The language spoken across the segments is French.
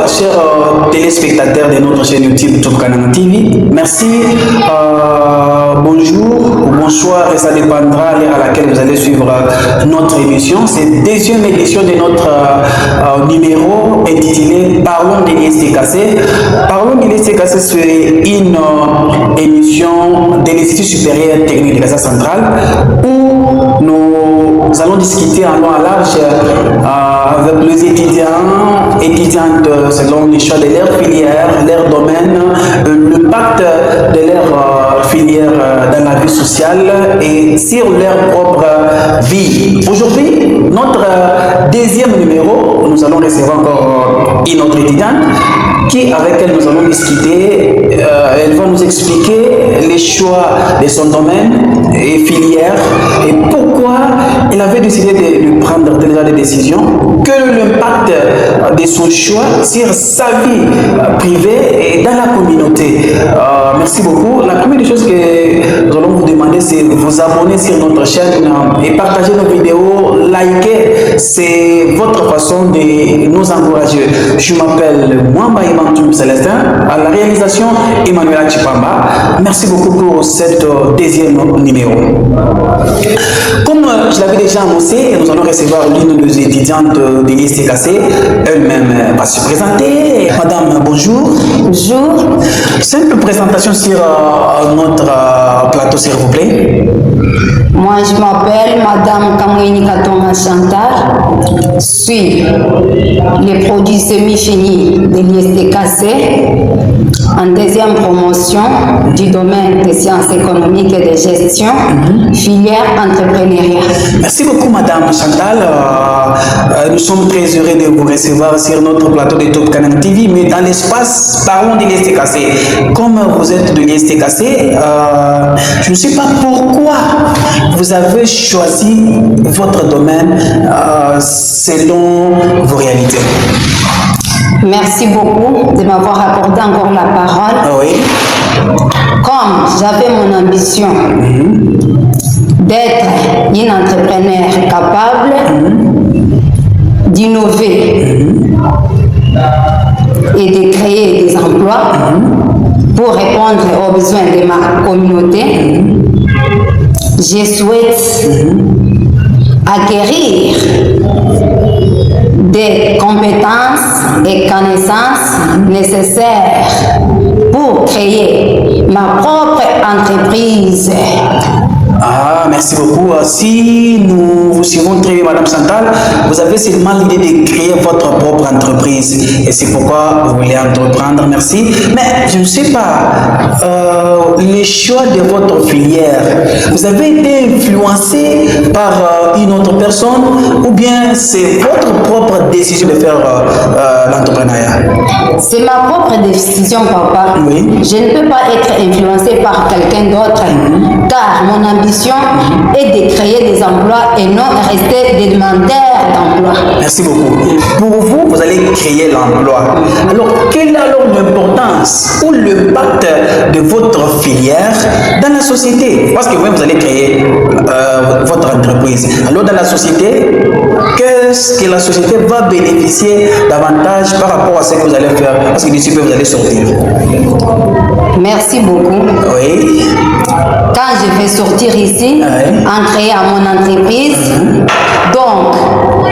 chers téléspectateurs de notre chaîne YouTube Top Kananga TV. Merci. Bonjour ou bonsoir, et ça dépendra à l'heure à laquelle vous allez suivre notre émission. C'est la deuxième édition de notre numéro intitulé Parlons de l'ISTKC. Parlons de l'ISTKC, c'est une émission de l'Institut supérieur technique de Casa Centrale où nous allons discuter en long à large avec les étudiantes selon les choix de leur filière, leur domaine, l'impact de leur filière dans la vie sociale et sur leur propre vie. Aujourd'hui, notre deuxième numéro, nous allons recevoir encore une autre étudiante avec elle nous allons discuter. Elle va nous expliquer les choix de son domaine et filière et pourquoi elle avait décidé de prendre déjà des décisions, quel est l'impact de son choix sur sa vie privée et dans la communauté. Merci beaucoup. La première chose que nous allons vous demander, c'est de vous abonner sur notre chaîne et partager nos vidéos, liker. C'est votre façon de nous encourager. Je m'appelle Mwamba Imantoum Célestin, à la réalisation Emmanuel Chipamba. Merci beaucoup pour cette deuxième numéro. Comme je l'avais déjà annoncé, nous allons recevoir l'une des étudiantes de l'ISTKC. Elle-même va se présenter. Madame, bonjour. Bonjour. Simple présentation sur notre plateau, s'il vous plaît. Moi, je m'appelle Madame Kamweni Katonga Chantal. Je suis le produit semi-fini de l'ISTKC en deuxième promotion du domaine des sciences économiques et de gestion, filière entrepreneuriat. Merci beaucoup, Madame Chantal. Nous sommes très heureux de vous recevoir sur notre plateau de Top Kananga TV, mais dans l'espace, parlons de l'ISTKC. Comme vous êtes de l'ISTKC, je ne sais pas pourquoi vous avez choisi votre domaine selon vos réalités. Merci beaucoup de m'avoir accordé encore la parole. Oui. Comme j'avais mon ambition d'être une entrepreneur capable d'innover et de créer des emplois pour répondre aux besoins de ma communauté, je souhaite acquérir des compétences et connaissances nécessaires pour créer ma propre entreprise. Ah, merci beaucoup. Si nous vous suivons très bien, Madame Chantal, vous avez seulement l'idée de créer votre propre entreprise et c'est pourquoi vous voulez entreprendre. Merci. Mais je ne sais pas, les choix de votre filière, vous avez été influencé par une autre personne ou bien c'est votre propre décision de faire l'entrepreneuriat? C'est ma propre décision, papa. Oui. Je ne peux pas être influencé par quelqu'un d'autre car mon ambition est de créer des emplois et non rester des demandeurs d'emploi. Merci beaucoup. Pour vous, vous allez créer l'emploi. Alors, quelle est alors l'importance ou l'impact de votre filière dans la société? Parce que vous allez créer votre entreprise. Alors, dans la société, qu'est-ce que la société va bénéficier davantage par rapport à ce que vous allez faire? Parce que d'ici peu, vous allez sortir. Merci beaucoup. Oui. Quand je vais sortir ici, en créant mon entreprise, donc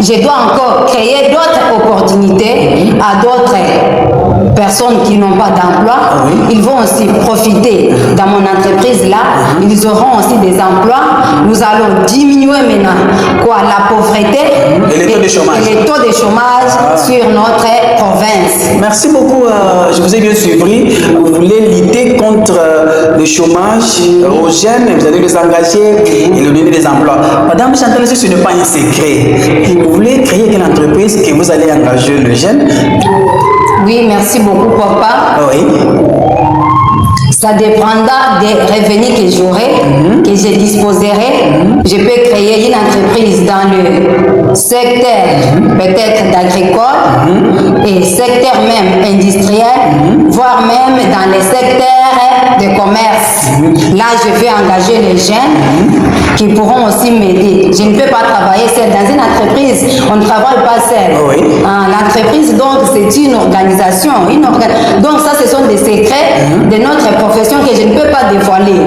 je dois encore créer d'autres opportunités à d'autres personnes qui n'ont pas d'emploi. Ils vont aussi profiter dans mon entreprise là. Ils auront aussi des emplois. Nous allons diminuer maintenant la pauvreté et les taux de chômage, sur notre province. Merci beaucoup. Je vous ai bien suivi. Vous voulez lutter contre le chômage aux jeunes, vous allez les engager et leur donner des emplois. Madame Chantal, ce n'est pas un secret. Vous voulez créer une entreprise que vous allez engager le jeune? Oui, merci beaucoup, papa. Oui. Ça dépendra des revenus que j'aurai, que je disposerai. Je peux créer une entreprise dans le secteur peut-être d'agricole et secteur même industriel, voire même dans les secteurs de commerce. Là, je vais engager les jeunes qui pourront aussi m'aider. Je ne peux pas travailler seul. Dans une entreprise, on ne travaille pas seul. Oui. L'entreprise, donc, c'est une organisation. Donc, ça, ce sont des secrets de notre profession que je ne peux pas dévoiler.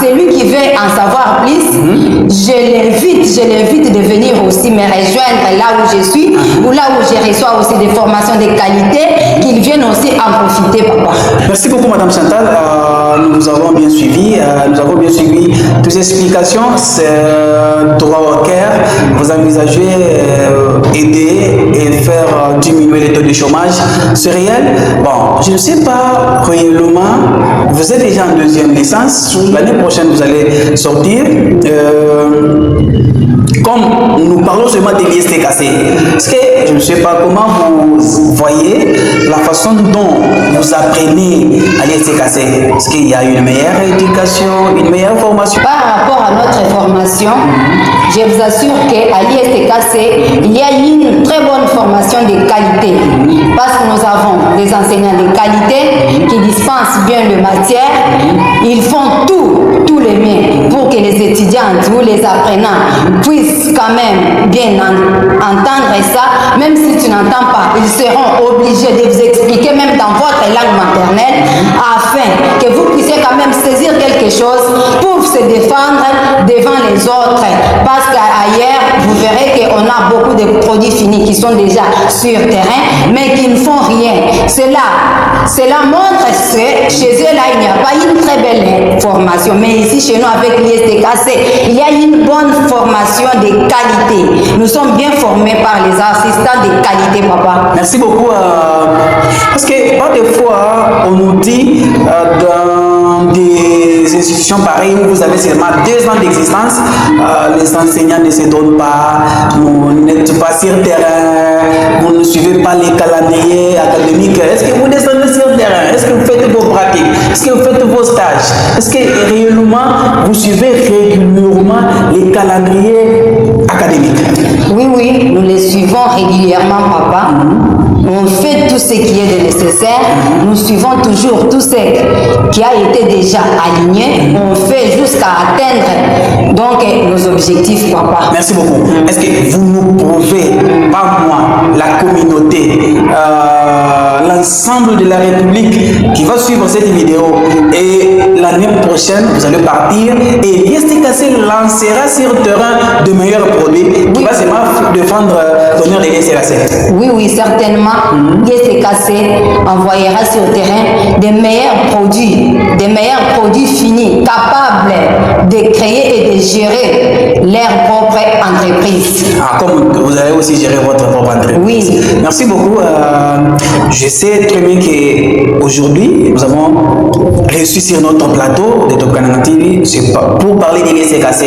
Celui qui veut en savoir plus, je l'invite de venir aussi me rejoindre là où je suis, ou là où je reçois aussi des formations de qualité, qu'ils viennent aussi en profiter, papa. Merci beaucoup, Madame Chantal. Nous avons bien suivi. Toutes ces explications. C'est droit au cœur. Vous envisagez aider et faire diminuer les taux de chômage. C'est réel. Bon, je ne sais pas réellement. Vous êtes déjà en deuxième licence. L'année prochaine, vous allez sortir. Comme nous parlons seulement de l'ISTKC, parce que je ne sais pas comment vous voyez la façon dont vous apprenez à l'ISTKC. Est-ce qu'il y a une meilleure éducation, une meilleure formation? Par rapport à notre formation, je vous assure qu'à l'ISTKC, il y a une très bonne formation de qualité. Parce que nous avons des enseignants de qualité qui dispensent bien le matière. Ils font tous les miens pour que les étudiantes ou les apprenants puissent quand même bien entendre ça. Même si tu n'entends pas, ils seront obligés de vous expliquer même dans votre langue maternelle afin que vous puissiez quand même saisir quelque chose pour se défendre devant les autres. Parce qu'ailleurs, vous verrez qu'on a beaucoup de produits finis qui sont déjà sur terrain, mais qui ne font rien. Cela montre que chez eux, là, il n'y a pas une très belle formation. Mais ici, chez nous, avec l'ISTKC, il y a une bonne formation de qualité. Nous sommes bien formés par les assistants de qualité, papa. Merci beaucoup. Parce que pas des fois, on nous dit dans des institutions pareilles où vous avez seulement 2 ans d'existence, les enseignants ne se donnent pas, vous n'êtes pas sur terrain, vous ne suivez pas les calendriers académiques. Est-ce que vous descendez sur terrain? Est-ce que vous faites vos pratiques? Est-ce que vous faites vos stages? Est-ce que réellement vous suivez régulièrement les calendriers académiques? Oui, nous les suivons régulièrement, papa. On fait tout ce qui est de nécessaire. Nous suivons toujours tout ce qui a été déjà aligné. On fait jusqu'à atteindre donc nos objectifs, papa. Merci beaucoup. Est-ce que vous nous prouvez, pas moi, la communauté, l'ensemble de la République qui va suivre cette vidéo et l'année prochaine, vous allez partir et l'ISTKC lancera sur le terrain de meilleurs produits qui va seulement défendre l'honneur de l'ISTKC? Oui, certainement. l'ISTKC envoyera sur le terrain des meilleurs produits finis, capables de créer et de gérer leur propre entreprise. Comme vous allez aussi gérer votre propre entreprise. Oui. Merci beaucoup. Je sais très bien qu'aujourd'hui, nous avons reçu sur notre plateau de Top Canada TV pour parler de l'ISTKC.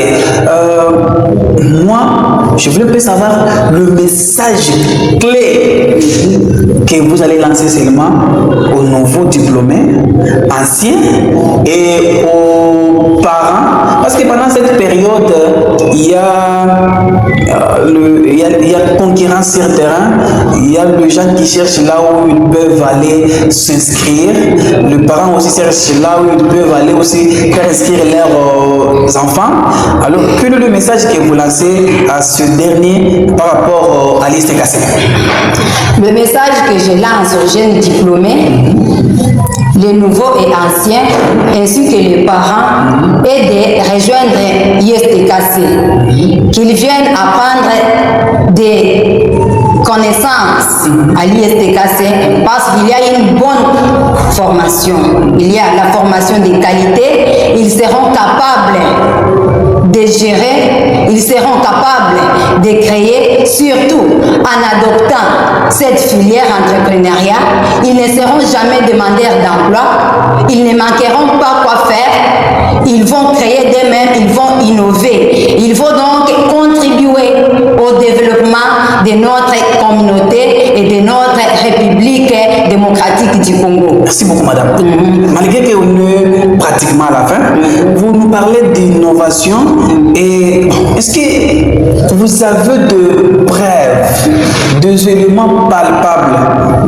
Moi, je voulais plus savoir le message clé que vous allez lancer seulement aux nouveaux diplômés, anciens et aux parents. Parce que pendant cette période, il y a concurrence sur le terrain, il y a les gens qui cherchent là où ils peuvent aller s'inscrire, les parents aussi cherchent là où ils peuvent aller aussi faire inscrire leurs enfants. Alors, quel est le message que vous lancez à ce dernier par rapport à l'ISTKC? Le message que je lance aux jeunes diplômés, les nouveaux et anciens, ainsi que les parents, est de rejoindre l'ISTKC, qu'ils viennent apprendre des connaissances à l'ISTKC parce qu'il y a une bonne formation. Il y a la formation de qualité, ils seront capables de gérer, ils seront capables de créer, surtout en adoptant cette filière entrepreneuriat. Ils ne seront jamais demandeurs d'emploi, ils ne manqueront pas quoi faire, ils vont créer d'eux-mêmes, ils vont innover, ils vont donc contribuer au développement de notre communauté et de notre République démocratique du Congo. Merci beaucoup, madame. Malgré qu'on est pratiquement à la fin, vous nous parlez d'innovation et est-ce que vous avez de preuves des éléments palpables,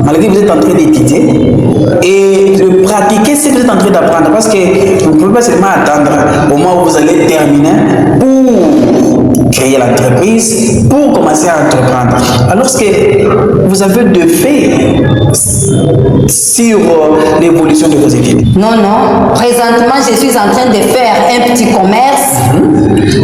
malgré que vous êtes en train d'étudier, et de pratiquer ce que vous êtes en train d'apprendre, parce que vous ne pouvez pas seulement attendre au moment où vous allez terminer pour créer l'entreprise, pour commencer à entreprendre. Alors que vous avez de fait sur l'évolution de vos équipes. Non, non. Présentement, je suis en train de faire un petit commerce.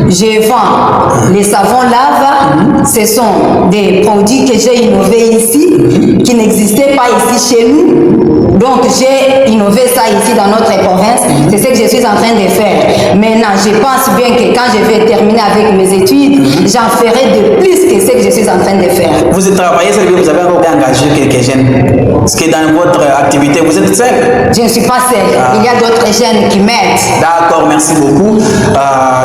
Je vends les savons lave. Ce sont des produits que j'ai innovés ici, qui n'existaient pas ici chez nous. Donc, j'ai innové ça ici dans notre province. C'est ce que je suis en train de faire. Maintenant, je pense bien que quand je vais terminer avec mes études, j'en ferai de plus que ce que je suis en train de faire. Vous êtes travaillé, c'est que vous avez encore engagé quelques jeunes. Parce que dans votre activité, vous êtes seul. Je ne suis pas seul. Il y a d'autres jeunes qui m'aident. D'accord, merci beaucoup.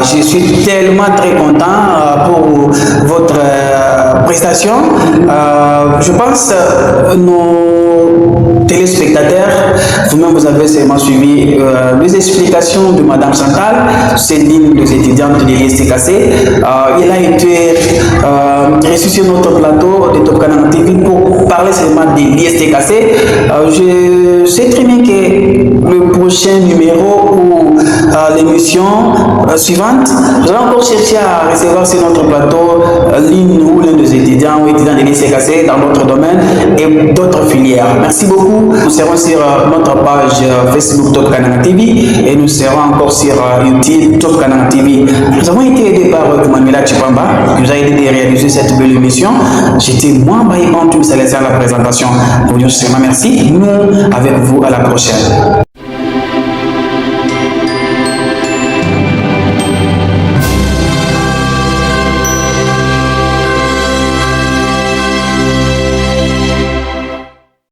Je suis tellement très content pour votre prestation. Je pense nos téléspectateurs, vous-même vous avez seulement suivi les explications de Madame Chantal, Céline, des étudiantes de l'ISTKC. Il a été reçu sur notre plateau de Top Canal TV pour parler seulement de l'ISTKC. Je sais très bien que le prochain numéro ou l'émission suivante, nous allons encore chercher à recevoir sur notre plateau l'une ou l'un des étudiants ou étudiants de l'ISTKC dans notre domaine et d'autres filières. Merci beaucoup. Nous serons sur notre page Facebook Top Canal TV et nous serons encore sur YouTube Top Canal TV. Nous avons été aidés par Emmanuela Chipamba qui nous a aidé à réaliser cette belle émission. J'étais moi, Baïban, tout me à la présentation. Nous vous disons merci. Nous, avec vous, à la prochaine.